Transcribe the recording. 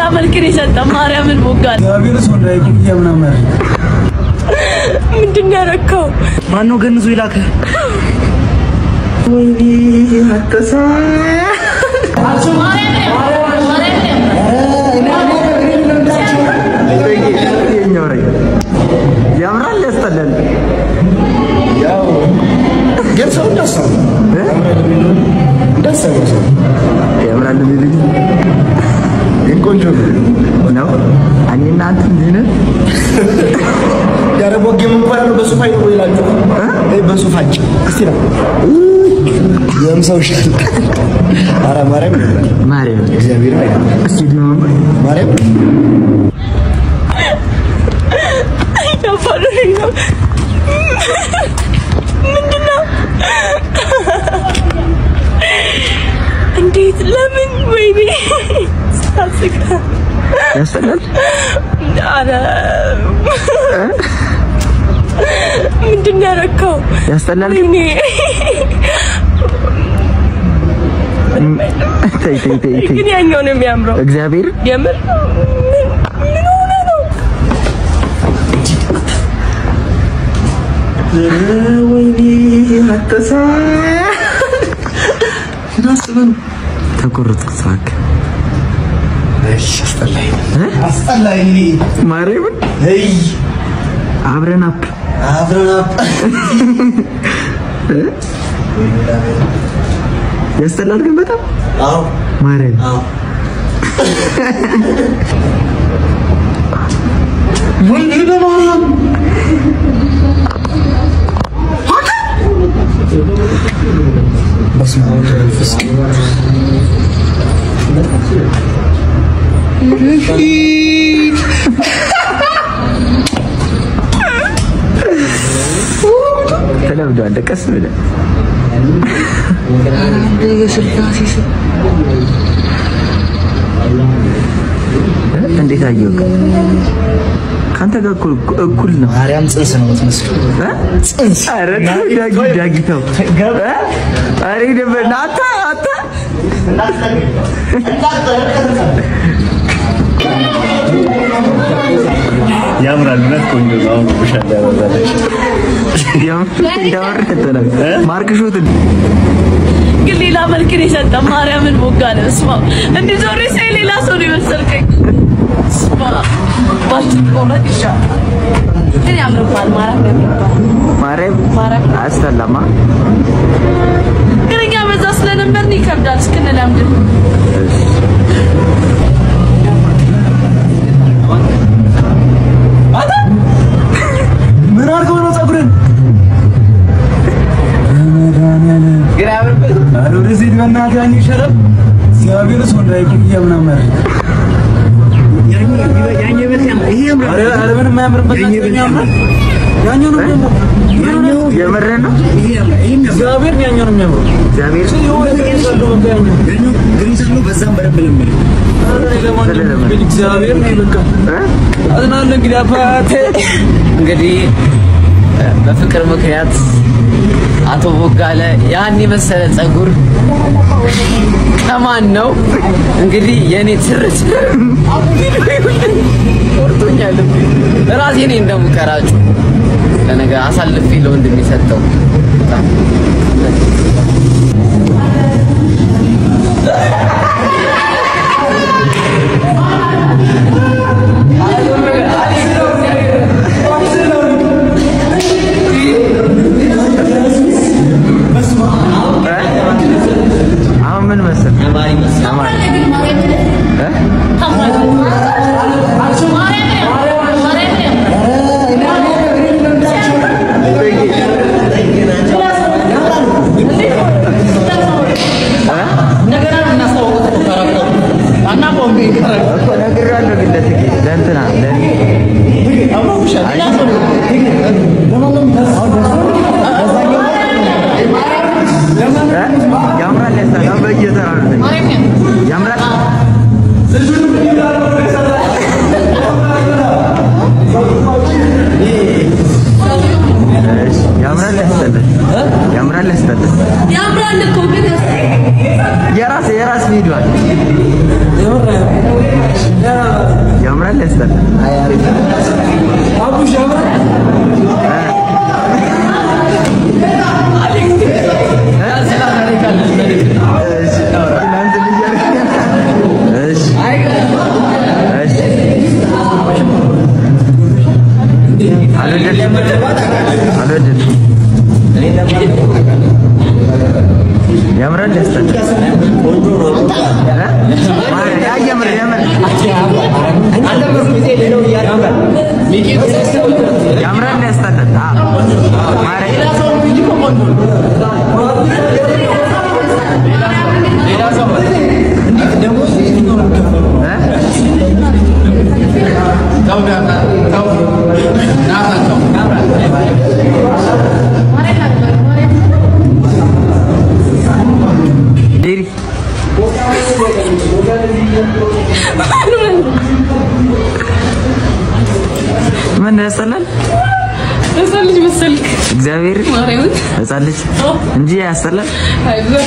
ሌላ መልክን የሰጠ ማርያምን ቦጋለ ያቢርስ ወንዳይ ኩየምና ማር ምንድነው ያረከው ማነው ገንዙ ይላከ ወይኔ አተሳ አቹ ማርያም ያምራል ያስተላል ያው ገርሰው ደሰው ደሰው ያምራል ልጅ እንቆንጆ ነው አንቺና አንተ እንዴነ ያረቦጌም እንኳን ነው በሱፋይ ነው ይላችሁ በሱፋጭ እስቲ ነው የምሰው ሽት አራ ማርያም እግዚአብሔር እስቲ ነው ማርያም ያፈረኝ ምንድነው እንዴት ለምን ወይኔ ሳስቀ ያስተላል አረ ምንድነው ያረከው ያስተላል ተይ ግን ያኛው ነው የሚያምረው እግዚአብሔር የምር ምን ሆነ ነው ወይኔ አተሳ ናስበን ተቆረጥኩ ሳክ እሺ አስጠላይ ማርያም አይ አብረን አፕ ያስተላል ግን በጣም አዎ ማርያም አዎ ወንድ ነው በስመ አብ ወመንፈስ ተለምዷል ቀስ ብለህ እንዴት አየው ካንተ ጋር እኩል ነው ማርያም ጽንስ ነው የምትመስለው ጽንስ አረ ዳጊታው አሬ ደበናታ አታ ያምራል ነት ቆንጆ ነው ወሻዳ ያወራለች ያወራተለ ማርክሾት ግን ሌላ መልክን የሰጠ ማርያምን ቦጋለ እስማ እንዴ ዞሬ ሳይ ሌላ ሰው ነው የመሰልከኝ እስማ ባትቆረጥ ይሻላል ግን ያምርባል ማርያም አስተላማ ግን እኛ በዛ ስለነበርን ይከብዳል እስክንለምድ ምን አርገው ነው ጸጉርን ግራብበት አሮሪ ሲድ በእናትህ ያኝ ይሻላል እግዚአብሔር ሰው እንዳይኩየምና ማር ያኝ በጣም ይሄም አረ ምንም ማያምርበት ያኛው ነው ያኛው የመረረ ነው ይሄም እግዚአብሔር ያኛው ነው የሚያምረው እግዚአብሔር ግሪስ ነው በዛም በረብለም እግዚአብሔር ነው በቃ አዝናለ እንግዲህ አባቴ እንግዲህ በፍቅር ምክንያት አቶ ቦጋለ ያን የመሰለ ጸጉር ከማን ነው እንግዲህ የኔ ትርት ወርቶኛል ራሴ ነኝ እንደምቀራጩ ለነገ አሳልፌ ለወንድም የሚሰጠው ምን መሰል የራስ ቪዲዮ ያምራል ያስጠላል ምን ያሰላል እሰልጅ መሰልክ እግዚአብሔር ማርያም እሰልጅ እንጂ ያሰላል አይዞህ